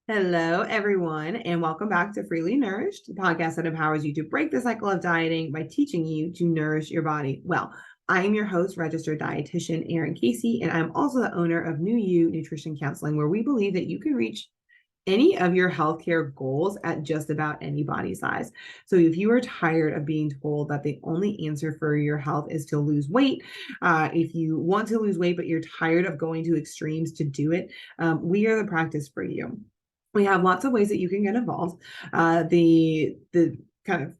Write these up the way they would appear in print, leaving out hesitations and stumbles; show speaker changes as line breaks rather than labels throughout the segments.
Hello, everyone, and welcome back to Freely Nourished, the podcast that empowers you to break the cycle of dieting by teaching you to nourish your body well. I am your host, registered dietitian Erin Casey, and I'm also the owner of New You Nutrition Counseling, where we believe that you can reach any of your healthcare goals at just about any body size. So if you are tired of being told that the only answer for your health is to lose weight, if you want to lose weight, but you're tired of going to extremes to do it, we are the practice for you. We have lots of ways that you can get involved. The kind of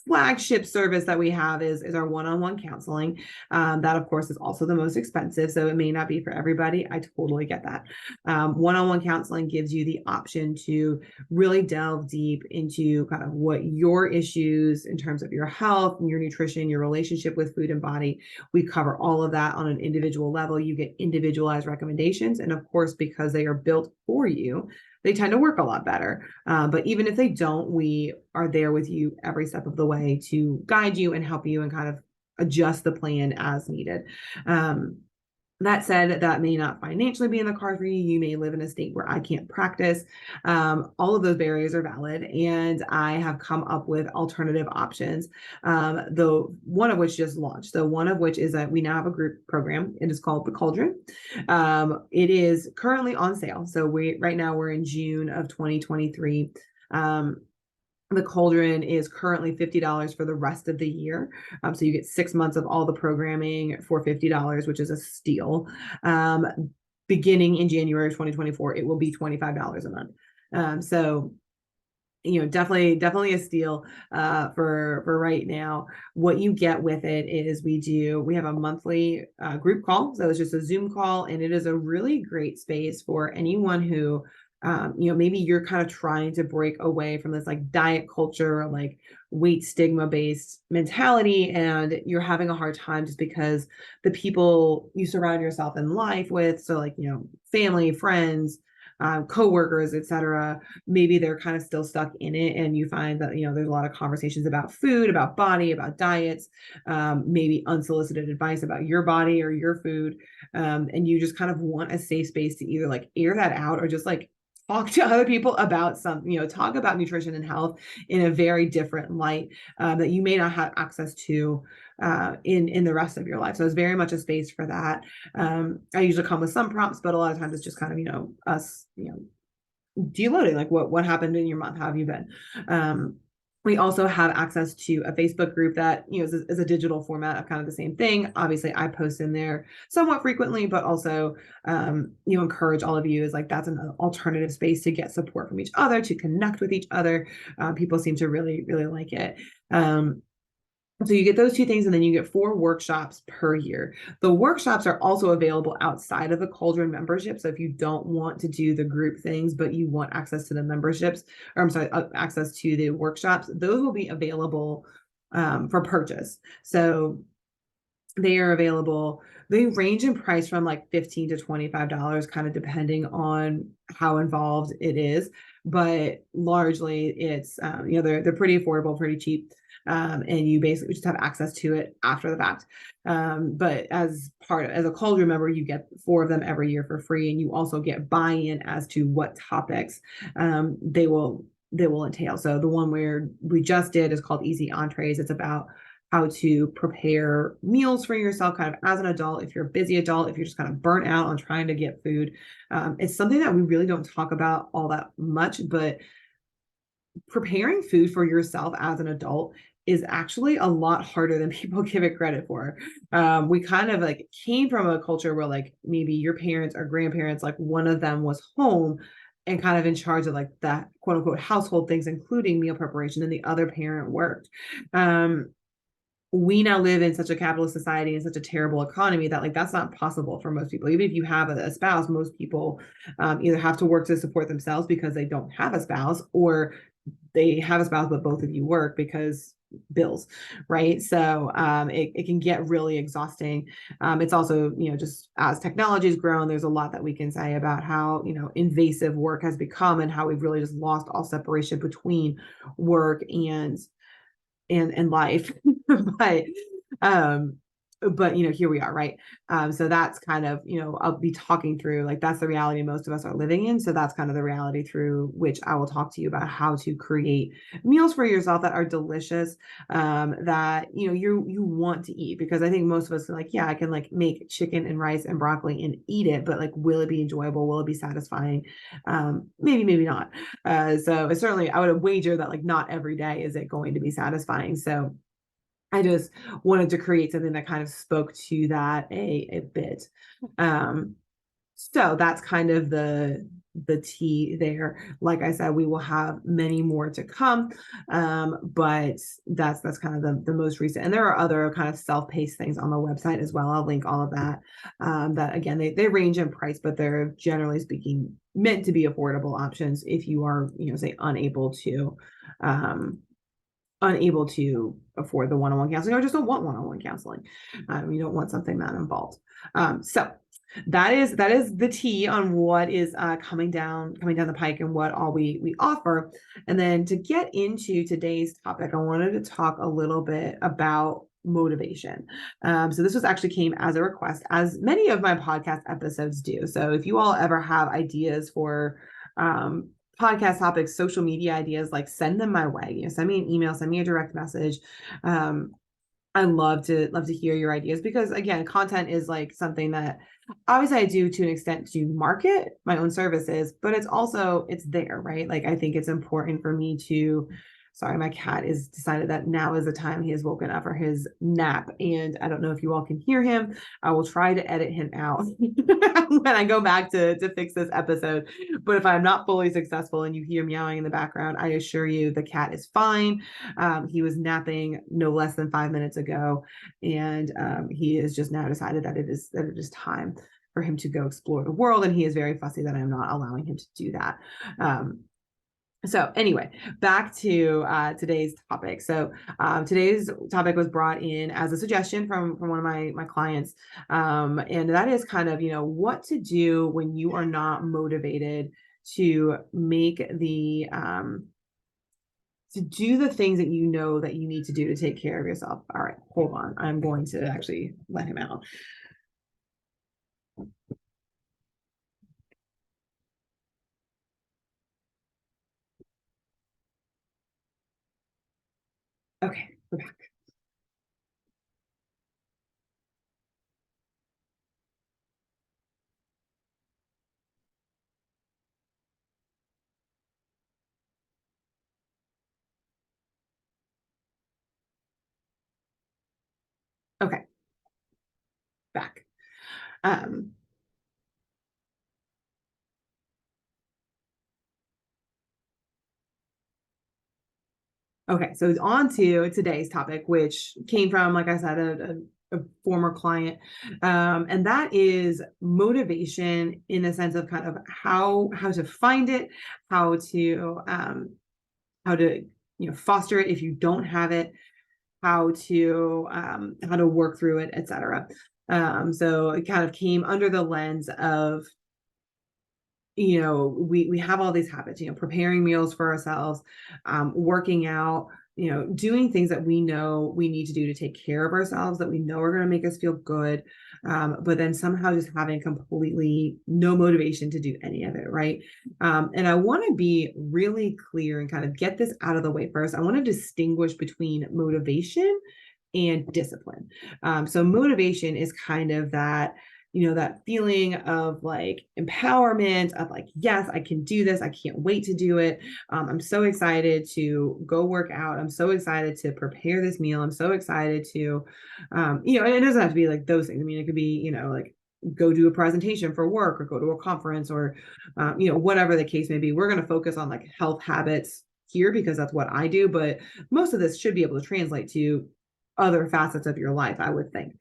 flagship service that we have is our one-on-one counseling. That, of course, is also the most expensive, so it may not be for everybody. I totally get that. One-on-one counseling gives you the option to really delve deep into kind of what your issues in terms of your health and your nutrition, your relationship with food and body. We cover all of that on an individual level. You get individualized recommendations, and of course, because they are built for you, they tend to work a lot better. But even if they don't, we are there with you every step of the way to guide you and help you and kind of adjust the plan as needed. That said, that may not financially be in the cards for you. You may live in a state where I can't practice. All of those barriers are valid, and I have come up with alternative options, though one of which just launched. So one of which is that we now have a group program. It is called The Cauldron. It is currently on sale. So right now we're in June of 2023. The Cauldron is currently $50 for the rest of the year. So you get 6 months of all the programming for $50, which is a steal. Beginning in January of 2024, it will be $25 a month. So definitely a steal for right now. What you get with it is we have a monthly group call. So it's just a Zoom call, and it is a really great space for anyone who maybe you're kind of trying to break away from this like diet culture or like weight stigma based mentality, and you're having a hard time just because the people you surround yourself in life with, so like family, friends, coworkers, etc., maybe they're kind of still stuck in it, and you find that there's a lot of conversations about food, about body, about diets, maybe unsolicited advice about your body or your food, and you just kind of want a safe space to either like air that out or just like talk to other people about talk about nutrition and health in a very different light that you may not have access to in the rest of your life. So it's very much a space for that. I usually come with some prompts, but a lot of times it's just kind of us deloading, like what happened in your month, how have you been. We also have access to a Facebook group that is a digital format of kind of the same thing. Obviously, I post in there somewhat frequently, but also encourage all of you, is like that's an alternative space to get support from each other, to connect with each other. People seem to really, really like it. So you get those two things, and then you get 4 workshops per year. The workshops are also available outside of the Cauldron membership. So if you don't want to do the group things, but you want access to the memberships, or I'm sorry, access to the workshops, those will be available for purchase. So they are available. They range in price from like $15 to $25, kind of depending on how involved it is. But largely, it's they're pretty affordable, pretty cheap. And you basically just have access to it after the fact. But as a Cauldron member, you get 4 of them every year for free, and you also get buy-in as to what topics they will entail. So the one where we just did is called Easy Entrees. It's about how to prepare meals for yourself kind of as an adult, if you're a busy adult, if you're just kind of burnt out on trying to get food. It's something that we really don't talk about all that much, but preparing food for yourself as an adult is actually a lot harder than people give it credit for. We kind of like came from a culture where like maybe your parents or grandparents, like one of them was home and kind of in charge of like that quote unquote household things, including meal preparation, and the other parent worked. We now live in such a capitalist society and such a terrible economy that like that's not possible for most people. Even if you have a spouse, most people either have to work to support themselves because they don't have a spouse, or they have a spouse but both of you work because bills, right? So it can get really exhausting. It's also just as technology has grown, there's a lot that we can say about how invasive work has become, and how we've really just lost all separation between work and life. But but here we are, right? So that's kind of, I'll be talking through, like, that's the reality most of us are living in. So that's kind of the reality through which I will talk to you about how to create meals for yourself that are delicious, that you want to eat. Because I think most of us are like, yeah, I can like make chicken and rice and broccoli and eat it, but like, will it be enjoyable? Will it be satisfying? Maybe not. So certainly I would wager that like not every day is it going to be satisfying. So I just wanted to create something that kind of spoke to that a bit. Um, so that's kind of the tea there. Like I said, we will have many more to come, but that's kind of the most recent. And there are other kind of self-paced things on the website as well. I'll link all of that. That again, they range in price, but they're generally speaking meant to be affordable options if you are, say unable to afford the one-on-one counseling, or just don't want one-on-one counseling. You don't want something that involved. So that is the tea on what is coming down the pike and what all we offer. And then to get into today's topic, I wanted to talk a little bit about motivation. So this was actually came as a request, as many of my podcast episodes do. So if you all ever have ideas for podcast topics, social media ideas, like send them my way. Send me an email, send me a direct message. I love to hear your ideas, because again, content is like something that obviously I do to an extent to market my own services, but it's there, right? Like, I think it's important for me to, sorry, my cat is decided that now is the time he has woken up for his nap. And I don't know if you all can hear him. I will try to edit him out when I go back to fix this episode. But if I'm not fully successful and you hear meowing in the background, I assure you the cat is fine. He was napping no less than 5 minutes ago. And he has just now decided that it is time for him to go explore the world. And he is very fussy that I'm not allowing him to do that. So anyway, back to today's topic. So today's topic was brought in as a suggestion from one of my clients. And that is kind of, what to do when you are not motivated to make to do the things that you know that you need to do to take care of yourself. All right, hold on. I'm going to actually let him out. Okay, we're back. Okay, back. Um, Okay, so on to today's topic, which came from, like I said, a former client, and that is motivation in the sense of kind of how to find it, how to foster it if you don't have it, how to work through it, etc. So it kind of came under the lens of we have all these habits, preparing meals for ourselves, working out, doing things that we know we need to do to take care of ourselves, that we know are going to make us feel good, but then somehow just having completely no motivation to do any of it, right? And I want to be really clear and kind of get this out of the way first. I want to distinguish between motivation and discipline. So motivation is kind of that that feeling of like empowerment, of like, yes, I can do this. I can't wait to do it. I'm so excited to go work out. I'm so excited to prepare this meal. I'm so excited to, and it doesn't have to be like those things. I mean, it could be, like go do a presentation for work or go to a conference or, whatever the case may be. We're going to focus on like health habits here because that's what I do. But most of this should be able to translate to other facets of your life, I would think.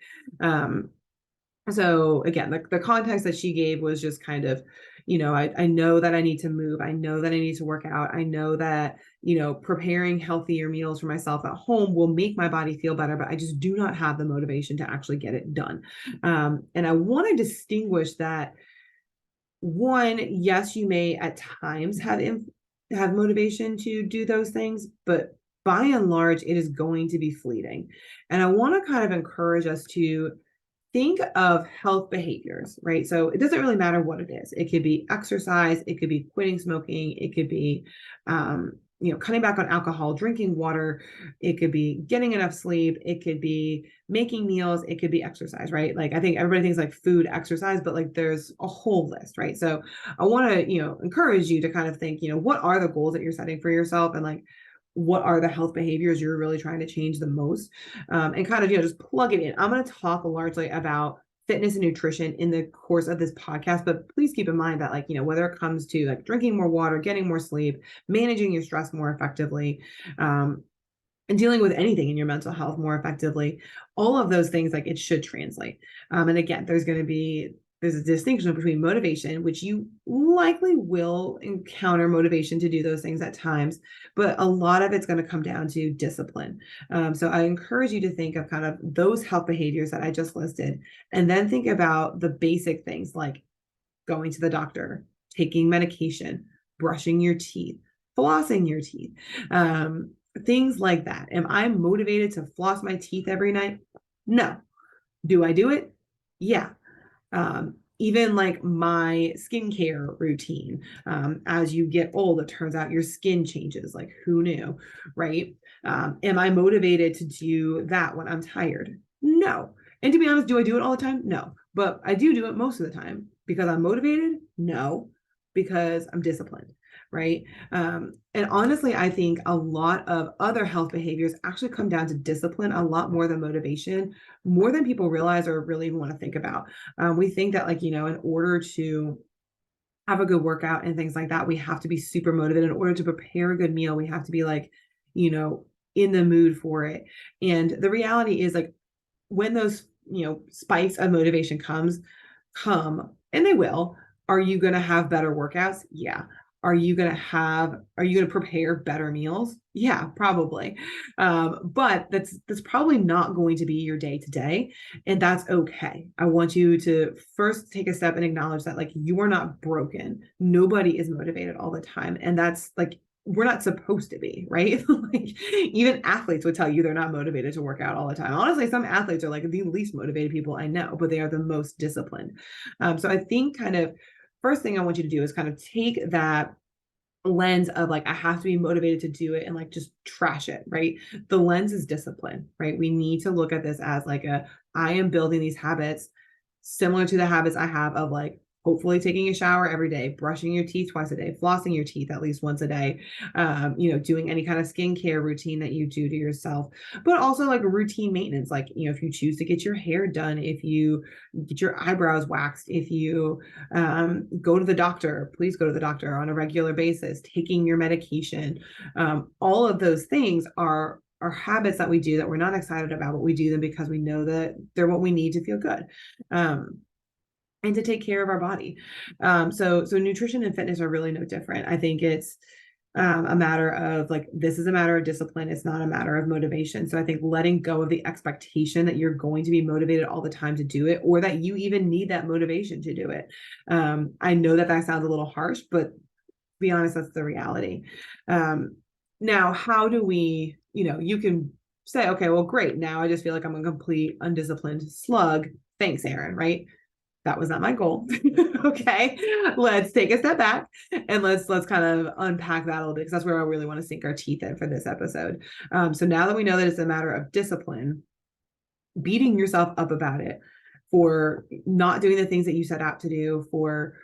So again, the context that she gave was just kind of, I know that I need to move. I know that I need to work out. I know that, preparing healthier meals for myself at home will make my body feel better, but I just do not have the motivation to actually get it done. And I want to distinguish that one, yes, you may at times have motivation to do those things, but by and large, it is going to be fleeting. And I want to kind of encourage us to think of health behaviors, right? So it doesn't really matter what it is. It could be exercise, it could be quitting smoking, it could be, cutting back on alcohol, drinking water, it could be getting enough sleep, it could be making meals, it could be exercise, right? Like I think everybody thinks like food, exercise, but like there's a whole list, right? So I want to, encourage you to kind of think, what are the goals that you're setting for yourself, and like what are the health behaviors you're really trying to change the most, and kind of, just plug it in. I'm going to talk largely about fitness and nutrition in the course of this podcast, but please keep in mind that like, whether it comes to like drinking more water, getting more sleep, managing your stress more effectively, and dealing with anything in your mental health more effectively, all of those things, like it should translate. And again, there's a distinction between motivation, which you likely will encounter motivation to do those things at times, but a lot of it's going to come down to discipline. So I encourage you to think of kind of those health behaviors that I just listed, and then think about the basic things like going to the doctor, taking medication, brushing your teeth, flossing your teeth, things like that. Am I motivated to floss my teeth every night? No. Do I do it? Yeah. Even like my skincare routine, as you get old, it turns out your skin changes. Like who knew, right? Am I motivated to do that when I'm tired? No. And to be honest, do I do it all the time? No. But I do it most of the time because I'm motivated? No. Because I'm disciplined, right? And honestly, I think a lot of other health behaviors actually come down to discipline a lot more than motivation, more than people realize or really even want to think about. We think that like, in order to have a good workout and things like that, we have to be super motivated. In order to prepare a good meal, we have to be like, in the mood for it. And the reality is like when those, spikes of motivation come, and they will, are you going to have better workouts? Yeah. Are you going to prepare better meals? Yeah, probably. But that's probably not going to be your day to day. And that's okay. I want you to first take a step and acknowledge that like you are not broken. Nobody is motivated all the time. And that's like, we're not supposed to be, right? Like even athletes would tell you they're not motivated to work out all the time. Honestly, some athletes are like the least motivated people I know, but they are the most disciplined. So I think kind of first thing I want you to do is kind of take that lens of like, I have to be motivated to do it and like just trash it, right? The lens is discipline, right? We need to look at this as like I am building these habits similar to the habits I have of like hopefully taking a shower every day, brushing your teeth twice a day, flossing your teeth at least once a day, doing any kind of skincare routine that you do to yourself, but also like routine maintenance. Like, if you choose to get your hair done, if you get your eyebrows waxed, if you go to the doctor, please go to the doctor on a regular basis, taking your medication. All of those things are habits that we do that we're not excited about, but we do them because we know that they're what we need to feel good. And to take care of our body. So nutrition and fitness are really no different. I think it's a matter of like, this is a matter of discipline. It's not a matter of motivation. So I think letting go of the expectation that you're going to be motivated all the time to do it, or that you even need that motivation to do it. I know that sounds a little harsh, but to be honest, that's the reality. Now, how do we, you can say, okay, well, great. Now I just feel like I'm a complete undisciplined slug. Thanks, Erin, right? That was not my goal. Okay, let's take a step back and let's kind of unpack that a little bit, because that's where I really want to sink our teeth in for this episode. So now that we know that it's a matter of discipline, beating yourself up about it for not doing the things that you set out to do, for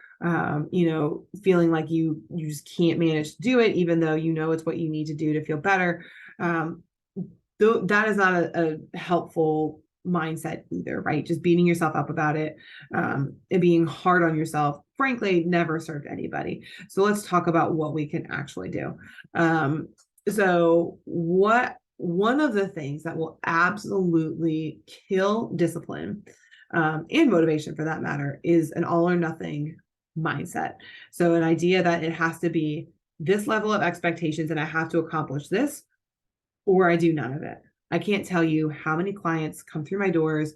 feeling like you just can't manage to do it, even though it's what you need to do to feel better. That is not a helpful mindset either, right? Just beating yourself up about it, and being hard on yourself, frankly, never served anybody. So let's talk about what we can actually do. So one of the things that will absolutely kill discipline, and motivation for that matter, is an all or nothing mindset. So an idea that it has to be this level of expectations and I have to accomplish this, or I do none of it. I can't tell you how many clients come through my doors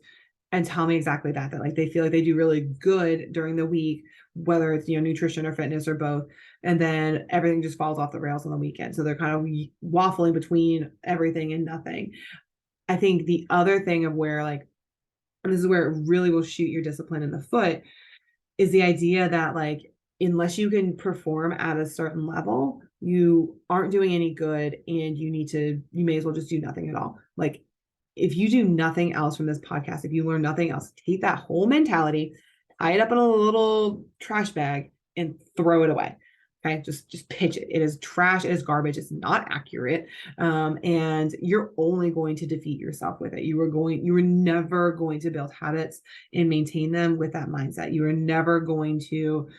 and tell me exactly that like they feel like they do really good during the week, whether it's, nutrition or fitness or both. And then everything just falls off the rails on the weekend. So they're kind of waffling between everything and nothing. I think the other thing of where like, and this is where it really will shoot your discipline in the foot, is the idea that like, unless you can perform at a certain level, you aren't doing any good, and you may as well just do nothing at all. Like, if you do nothing else from this podcast, if you learn nothing else, take that whole mentality, tie it up in a little trash bag, and throw it away. Okay, just pitch it. It is trash. It is garbage. It's not accurate, and you're only going to defeat yourself with it. You are never going to build habits and maintain them with that mindset. You are never going to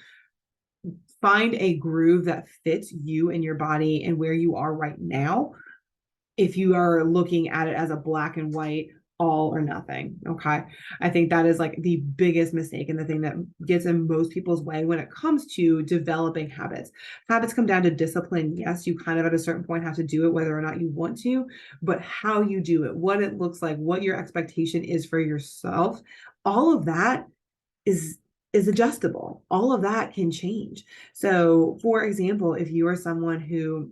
find a groove that fits you and your body and where you are right now if you are looking at it as a black and white, all or nothing. Okay. I think that is like the biggest mistake and the thing that gets in most people's way when it comes to developing habits. Habits come down to discipline. Yes, you kind of at a certain point have to do it whether or not you want to, but how you do it, what it looks like, what your expectation is for yourself, all of that is adjustable. All of that can change. So, for example, if you are someone who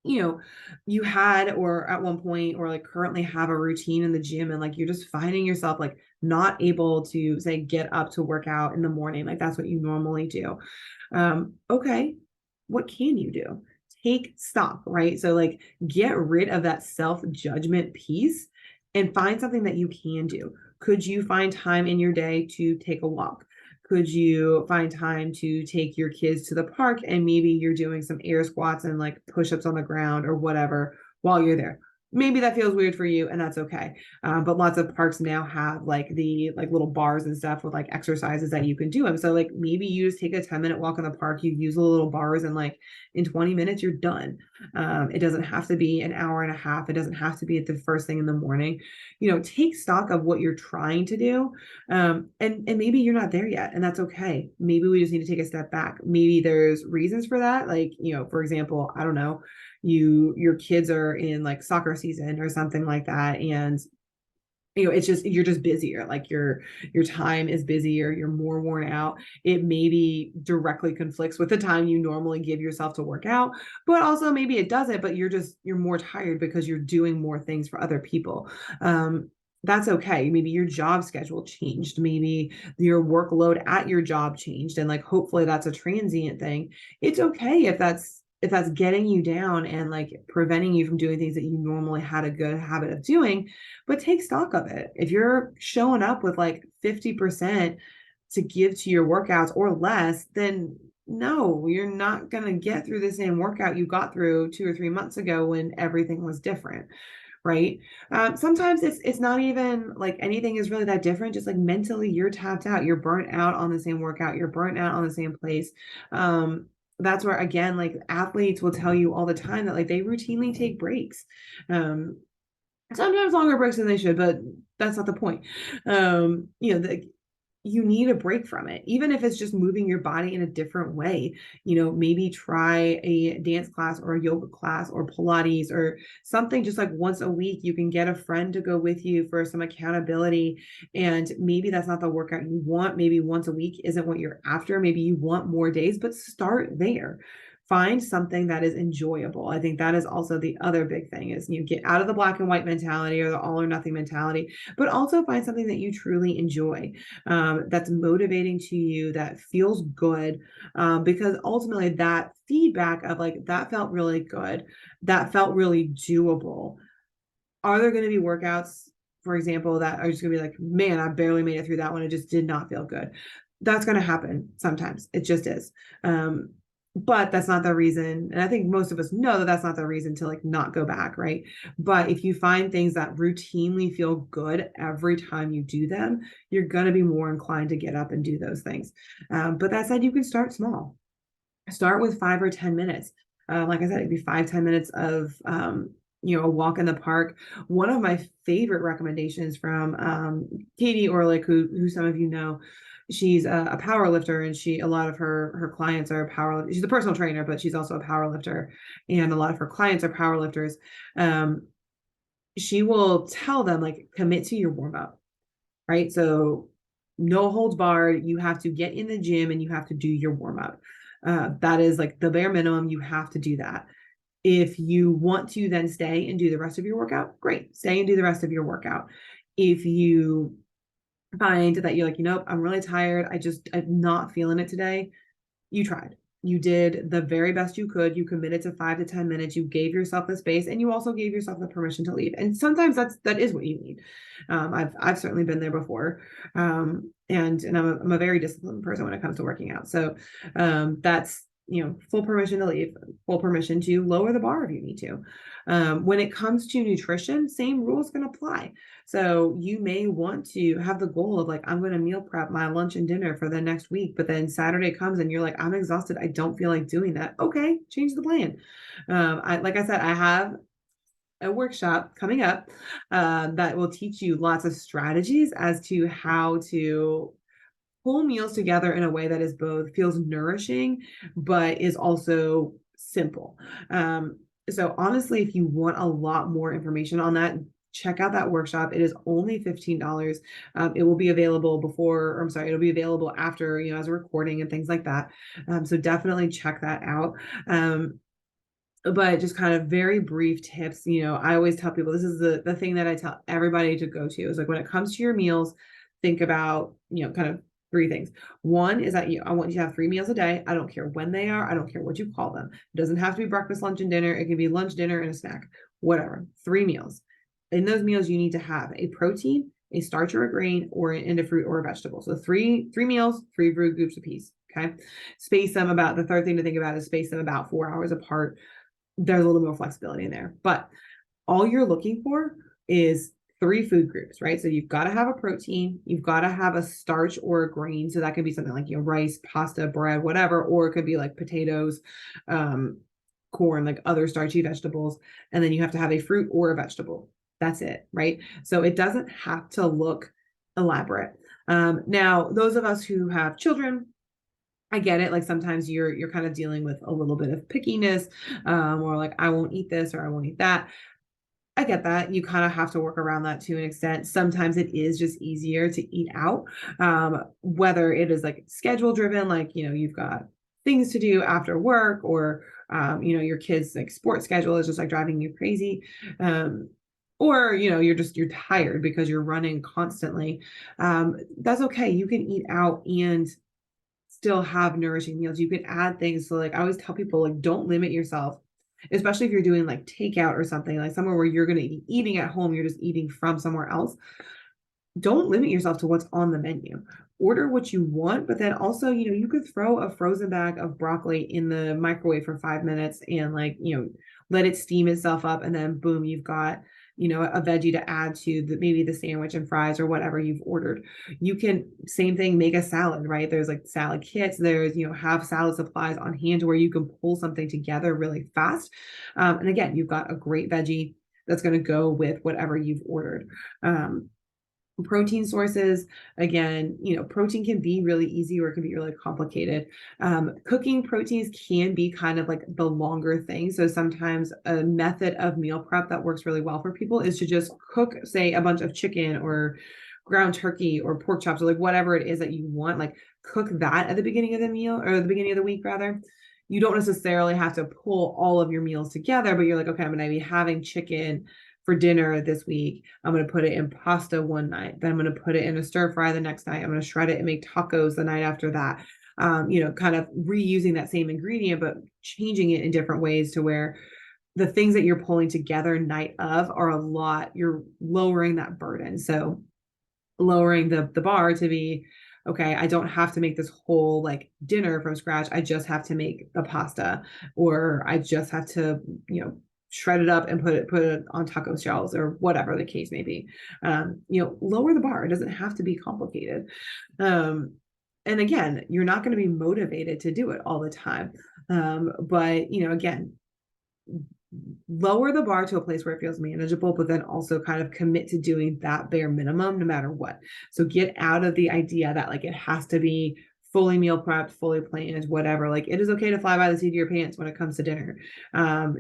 you had or at one point or like currently have a routine in the gym, and like you're just finding yourself like not able to say get up to work out in the morning, like that's what you normally do. Okay, what can you do? Take stock, right? So like get rid of that self-judgment piece and find something that you can do. Could you find time in your day to take a walk? Could you find time to take your kids to the park and maybe you're doing some air squats and like push-ups on the ground or whatever while you're there? Maybe that feels weird for you, and that's okay. But lots of parks now have like the like little bars and stuff with like exercises that you can do them. So like maybe you just take a 10-minute walk in the park, you use the little bars, and like in 20 minutes you're done. It doesn't have to be an hour and a half. It doesn't have to be at the first thing in the morning. Take stock of what you're trying to do. And maybe you're not there yet, and that's okay. Maybe we just need to take a step back. Maybe there's reasons for that. Like, for example, I don't know, your kids are in like soccer season or something like that, and it's just you're just busier, like your time is busier, you're more worn out. It maybe directly conflicts with the time you normally give yourself to work out, but also maybe it doesn't, but you're more tired because you're doing more things for other people. That's okay. Maybe your job schedule changed, maybe your workload at your job changed, and like hopefully that's a transient thing. It's okay if that's getting you down and like preventing you from doing things that you normally had a good habit of doing, but take stock of it. If you're showing up with like 50% to give to your workouts or less, then no, you're not going to get through the same workout you got through 2 or 3 months ago when everything was different. Right. Sometimes it's not even like anything is really that different. Just like mentally, you're tapped out, you're burnt out on the same workout, you're burnt out on the same place. That's where again, like athletes will tell you all the time that like they routinely take breaks. Sometimes longer breaks than they should, but that's not the point. You need a break from it, even if it's just moving your body in a different way. Maybe try a dance class or a yoga class or Pilates or something, just like once a week. You can get a friend to go with you for some accountability, and maybe that's not the workout you want. Maybe once a week isn't what you're after. Maybe you want more days, but start there. Find something that is enjoyable. I think that is also the other big thing, is you get out of the black and white mentality or the all or nothing mentality, but also find something that you truly enjoy, that's motivating to you, that feels good, because ultimately that feedback of like, that felt really good, that felt really doable. Are there going to be workouts, for example, that are just going to be like, man, I barely made it through that one. It just did not feel good. That's going to happen sometimes. It just is. But that's not the reason. And I think most of us know that that's not the reason to like not go back, right? But if you find things that routinely feel good every time you do them, you're going to be more inclined to get up and do those things. But that said, you can start small. Start with 5 or 10 minutes. Like I said, it'd be 5-10 minutes of a walk in the park. One of my favorite recommendations from Katie Orlick, who some of you know, she's a power lifter, and a lot of her clients are power. She's a personal trainer, but she's also a power lifter, and a lot of her clients are power lifters. She will tell them like, commit to your warm up. right? So no holds barred. You have to get in the gym and you have to do your warm up. That is like the bare minimum. You have to do that. If you want to then stay and do the rest of your workout, great. Stay and do the rest of your workout. If you find that you're like, I'm really tired, I'm not feeling it today, you tried. You did the very best you could. You committed to 5 to 10 minutes. You gave yourself the space, and you also gave yourself the permission to leave. And sometimes that is what you need. I've certainly been there before, and I'm a very disciplined person when it comes to working out. So that's full permission to leave, full permission to lower the bar if you need to. When it comes to nutrition, same rules can apply. So you may want to have the goal of like, I'm going to meal prep my lunch and dinner for the next week, but then Saturday comes and you're like, I'm exhausted, I don't feel like doing that. Okay, change the plan. Like I said, I have a workshop coming up that will teach you lots of strategies as to how to pull meals together in a way that is both feels nourishing, but is also simple. So honestly, if you want a lot more information on that, check out that workshop. It is only $15. It will be available it'll be available after, as a recording and things like that. So definitely check that out. But just kind of very brief tips. I always tell people, this is the thing that I tell everybody to go to is like, when it comes to your meals, think about, kind of three things. One is that I want you to have 3 meals a day. I don't care when they are. I don't care what you call them. It doesn't have to be breakfast, lunch, and dinner. It can be lunch, dinner, and a snack, whatever. 3 meals. In those meals, you need to have a protein, a starch or a grain, and a fruit or a vegetable. So three meals, 3 food groups apiece. Okay. Space them about, the third thing to think about is space them about 4 hours apart. There's a little more flexibility in there, but all you're looking for is 3 food groups, right? So you've got to have a protein, you've got to have a starch or a grain. So that could be something like, rice, pasta, bread, whatever, or it could be like potatoes, corn, like other starchy vegetables. And then you have to have a fruit or a vegetable. That's it, right? So it doesn't have to look elaborate. Now, those of us who have children, I get it. Like sometimes you're kind of dealing with a little bit of pickiness, or like, I won't eat this or I won't eat that. I get that. You kind of have to work around that to an extent. Sometimes it is just easier to eat out, whether it is like schedule driven, like, you've got things to do after work, or, your kids' like sports schedule is just like driving you crazy. Or, you're tired because you're running constantly. That's okay. You can eat out and still have nourishing meals. You can add things. So like I always tell people, like, don't limit yourself, especially if you're doing like takeout or something, like somewhere where you're going to be eating at home, you're just eating from somewhere else. Don't limit yourself to what's on the menu. Order what you want, but then also, you could throw a frozen bag of broccoli in the microwave for 5 minutes and like, let it steam itself up, and then boom, you've got, a veggie to add to maybe the sandwich and fries or whatever you've ordered. You can, same thing, make a salad, right? There's like salad kits. There's, have salad supplies on hand where you can pull something together really fast. And again, you've got a great veggie that's going to go with whatever you've ordered. Protein sources, again, protein can be really easy or it can be really complicated. Cooking proteins can be kind of like the longer thing. So sometimes a method of meal prep that works really well for people is to just cook, say, a bunch of chicken or ground turkey or pork chops or like whatever it is that you want, like cook that at the beginning of the meal, or the beginning of the week rather. You don't necessarily have to pull all of your meals together, but you're like, okay, I'm going to be having chicken for dinner this week. I'm going to put it in pasta one night. Then I'm going to put it in a stir fry the next night. I'm going to shred it and make tacos the night after that. Kind of reusing that same ingredient, but changing it in different ways to where the things that you're pulling together night of are a lot, you're lowering that burden. So lowering the bar to be, okay, I don't have to make this whole like dinner from scratch. I just have to make the pasta, or I just have to, shred it up and put it on taco shells or whatever the case may be. Lower the bar. It doesn't have to be complicated. And again, you're not going to be motivated to do it all the time. But again, lower the bar to a place where it feels manageable, but then also kind of commit to doing that bare minimum no matter what. So get out of the idea that like it has to be fully meal prepped, fully planned, whatever. Like it is okay to fly by the seat of your pants when it comes to dinner.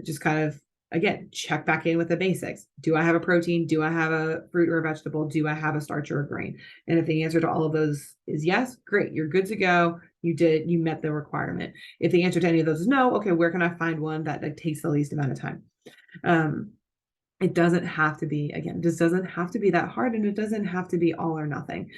Just kind of again, check back in with the basics. Do I have a protein? Do I have a fruit or a vegetable? Do I have a starch or a grain? And if the answer to all of those is yes, great, you're good to go. You met the requirement. If the answer to any of those is no, okay, where can I find one that takes the least amount of time? It doesn't have to be, again, this doesn't have to be that hard, and it doesn't have to be all or nothing.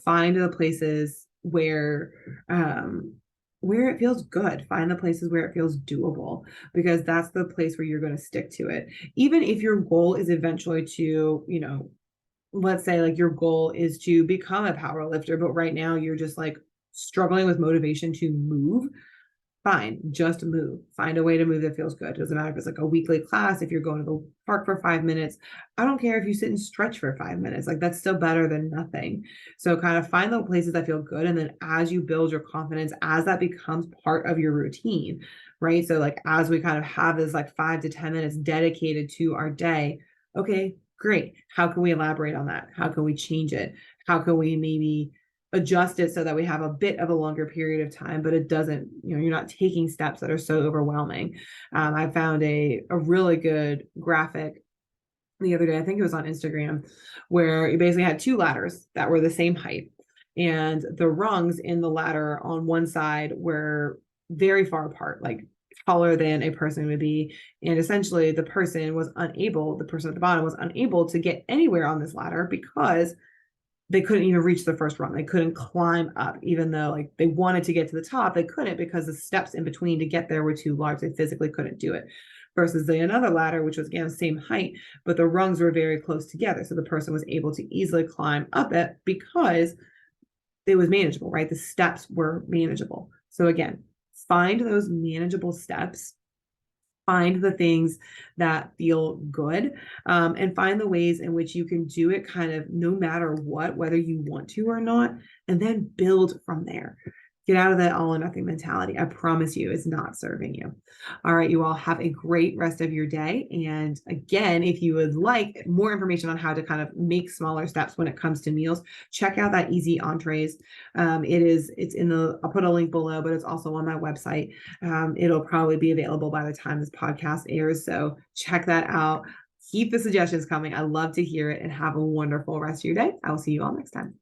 Find the places where it feels good. Find the places where it feels doable, because that's the place where you're going to stick to it. Even if your goal is eventually to, let's say like your goal is to become a power lifter, but right now you're just like struggling with motivation to move. Fine, just move. Find a way to move that feels good. It doesn't matter if it's like a weekly class, if you're going to the park for 5 minutes. I don't care if you sit and stretch for 5 minutes. Like, that's still better than nothing. So kind of find the places that feel good. And then as you build your confidence, as that becomes part of your routine, right? So like as we kind of have this like 5 to 10 minutes dedicated to our day, okay, great. How can we elaborate on that? How can we change it? How can we maybe adjust it so that we have a bit of a longer period of time, but it doesn't, you're not taking steps that are so overwhelming. I found a really good graphic the other day, I think it was on Instagram, where you basically had 2 ladders that were the same height, and the rungs in the ladder on one side were very far apart, like taller than a person would be. And essentially the person at the bottom was unable to get anywhere on this ladder because they couldn't even reach the first rung. They couldn't climb up, even though like they wanted to get to the top. They couldn't, because the steps in between to get there were too large. They physically couldn't do it. Versus another ladder, which was again the same height, but the rungs were very close together. So the person was able to easily climb up it because it was manageable, right? The steps were manageable. So again, find those manageable steps. Find the things that feel good, and find the ways in which you can do it kind of no matter what, whether you want to or not, and then build from there. Get out of that all or nothing mentality. I promise you, it's not serving you. All right, you all have a great rest of your day. And again, if you would like more information on how to kind of make smaller steps when it comes to meals, check out that easy Entrees. I'll put a link below, but it's also on my website. It'll probably be available by the time this podcast airs. So check that out. Keep the suggestions coming. I love to hear it, and have a wonderful rest of your day. I will see you all next time.